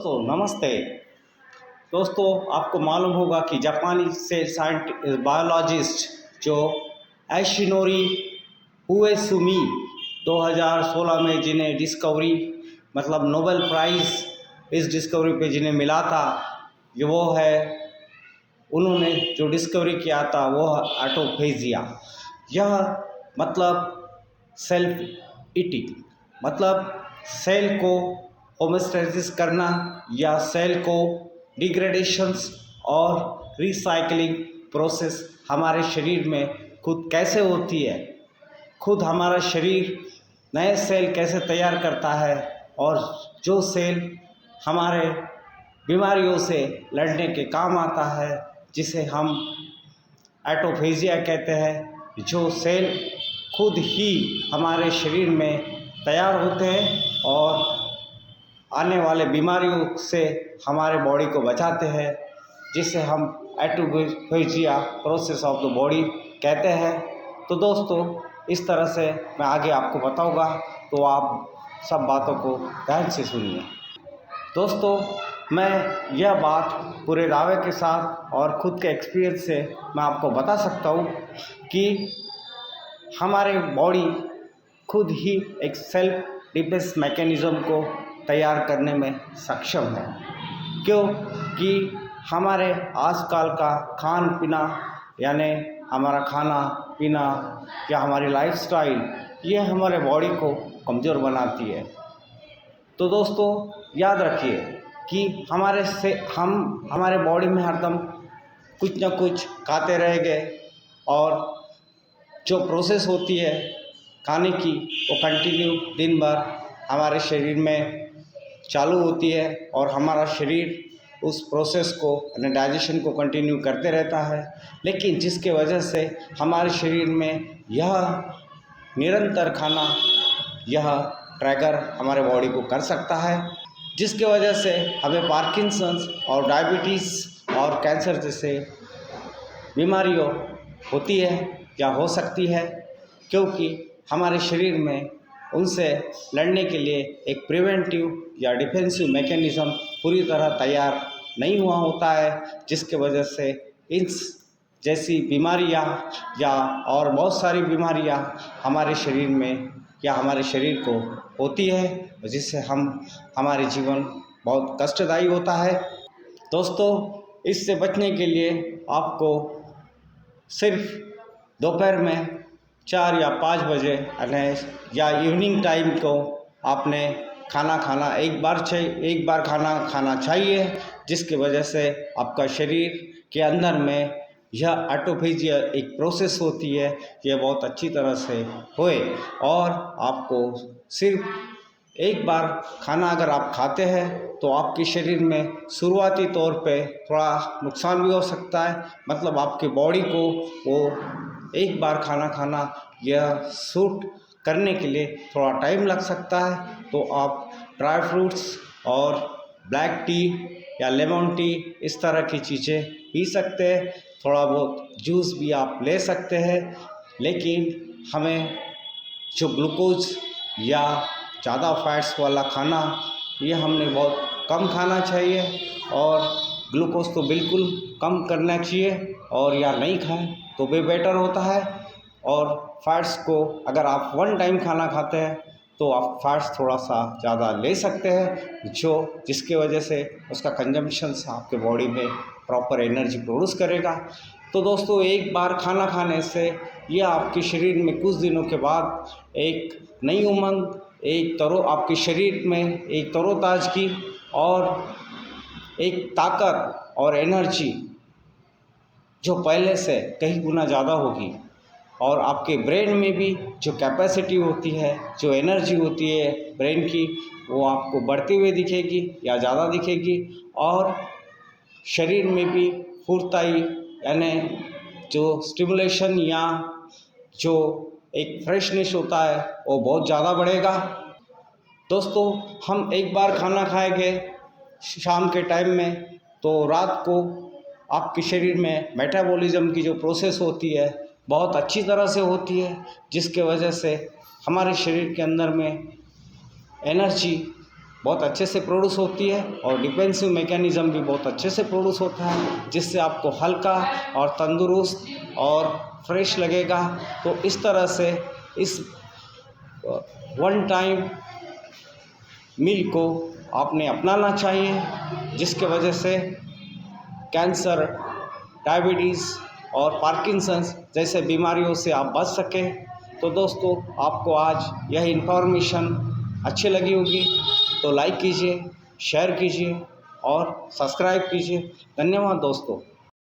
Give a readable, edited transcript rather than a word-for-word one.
दोस्तों नमस्ते। दोस्तों आपको मालूम होगा कि जापानी से बायोलॉजिस्ट जो एशिनोरी उएसुमी 2016 में जिन्हें डिस्कवरी मतलब नोबेल प्राइज़ इस डिस्कवरी पे जिन्हें मिला था, ये वो है, उन्होंने जो डिस्कवरी किया था वो ऑटोफेजिया। यह मतलब सेल्फ ईटिंग, मतलब सेल को होमोस्टेसिस करना या सेल को डिग्रेडेशंस और रिसाइकलिंग प्रोसेस हमारे शरीर में खुद कैसे होती है, खुद हमारा शरीर नए सेल कैसे तैयार करता है और जो सेल हमारे बीमारियों से लड़ने के काम आता है, जिसे हम ऑटोफेजिया कहते हैं। जो सेल खुद ही हमारे शरीर में तैयार होते हैं और आने वाले बीमारियों से हमारे बॉडी को बचाते हैं, जिसे हम ऑटोफेजिया प्रोसेस ऑफ द बॉडी कहते हैं। तो दोस्तों इस तरह से मैं आगे आपको बताऊंगा, तो आप सब बातों को ध्यान से सुनिए। दोस्तों मैं यह बात पूरे दावे के साथ और ख़ुद के एक्सपीरियंस से मैं आपको बता सकता हूँ कि हमारे बॉडी खुद ही एक सेल्फ डिफेंस मैकेनिज़्म को तैयार करने में सक्षम है, क्योंकि हमारे आजकल का खान पीना यानी हमारा खाना पीना या हमारी लाइफस्टाइल ये हमारे बॉडी को कमज़ोर बनाती है। तो दोस्तों याद रखिए कि हमारे बॉडी में हरदम कुछ ना कुछ खाते रहेंगे और जो प्रोसेस होती है खाने की वो कंटिन्यू दिन भर हमारे शरीर में चालू होती है और हमारा शरीर उस प्रोसेस को यानी डाइजेशन को कंटिन्यू करते रहता है। लेकिन जिसके वजह से हमारे शरीर में यह निरंतर खाना यह ट्रैगर हमारे बॉडी को कर सकता है, जिसके वजह से हमें पार्किंसंस और डायबिटीज़ और कैंसर जैसे बीमारियों होती है या हो सकती है, क्योंकि हमारे शरीर में उनसे लड़ने के लिए एक प्रिवेंटिव या डिफेंसिव मैकेनिज़्म पूरी तरह तैयार नहीं हुआ होता है, जिसके वजह से इन जैसी बीमारियां या और बहुत सारी बीमारियां हमारे शरीर में या हमारे शरीर को होती है, जिससे हमारे जीवन बहुत कष्टदायी होता है। दोस्तों इससे बचने के लिए आपको सिर्फ दोपहर में 4 या 5 बजे या इवनिंग टाइम को आपने खाना खाना एक बार खाना चाहिए, जिसकी वजह से आपका शरीर के अंदर में यह ऑटोफेजिया एक प्रोसेस होती है, यह बहुत अच्छी तरह से होए। और आपको सिर्फ एक बार खाना अगर आप खाते हैं तो आपके शरीर में शुरुआती तौर पे थोड़ा नुकसान भी हो सकता है, मतलब आपके बॉडी को वो एक बार खाना खाना यह सूट करने के लिए थोड़ा टाइम लग सकता है। तो आप ड्राई फ्रूट्स और ब्लैक टी या लेमन टी इस तरह की चीज़ें पी सकते हैं, थोड़ा बहुत जूस भी आप ले सकते हैं। लेकिन हमें जो ग्लूकोज या ज़्यादा फैट्स वाला खाना ये हमने बहुत कम खाना चाहिए, और ग्लूकोज तो बिल्कुल कम करना चाहिए, और या नहीं खाएं तो भी बेटर होता है। और फैट्स को अगर आप वन टाइम खाना खाते हैं तो आप फैट्स थोड़ा सा ज़्यादा ले सकते हैं, जिसके वजह से उसका कंजम्पशंस आपके बॉडी में प्रॉपर एनर्जी प्रोड्यूस करेगा। तो दोस्तों एक बार खाना खाने से यह आपके शरीर में कुछ दिनों के बाद एक नई उमंग, आपके शरीर में एक तरोताज़गी और एक ताकत और एनर्जी जो पहले से कई गुना ज़्यादा होगी, और आपके ब्रेन में भी जो कैपेसिटी होती है, जो एनर्जी होती है ब्रेन की, वो आपको बढ़ती हुई दिखेगी या ज़्यादा दिखेगी। और शरीर में भी फुर्ताई यानी जो स्टिमुलेशन या जो एक फ्रेशनेस होता है वो बहुत ज़्यादा बढ़ेगा। दोस्तों हम एक बार खाना खाएंगे शाम के टाइम में, तो रात को आपके शरीर में मेटाबॉलिज्म की जो प्रोसेस होती है बहुत अच्छी तरह से होती है, जिसके वजह से हमारे शरीर के अंदर में एनर्जी बहुत अच्छे से प्रोड्यूस होती है और डिफेंसिव मैकेनिज़्म भी बहुत अच्छे से प्रोड्यूस होता है, जिससे आपको हल्का और तंदुरुस्त और फ्रेश लगेगा। तो इस तरह से इस वन टाइम मील को आपने अपनाना चाहिए, जिसके वजह से कैंसर, डायबिटीज़ और पार्किंसंस जैसे बीमारियों से आप बच सकें। तो दोस्तों, आपको आज यह इन्फॉर्मेशन अच्छी लगी होगी तो लाइक कीजिए, शेयर कीजिए और सब्सक्राइब कीजिए। धन्यवाद दोस्तों।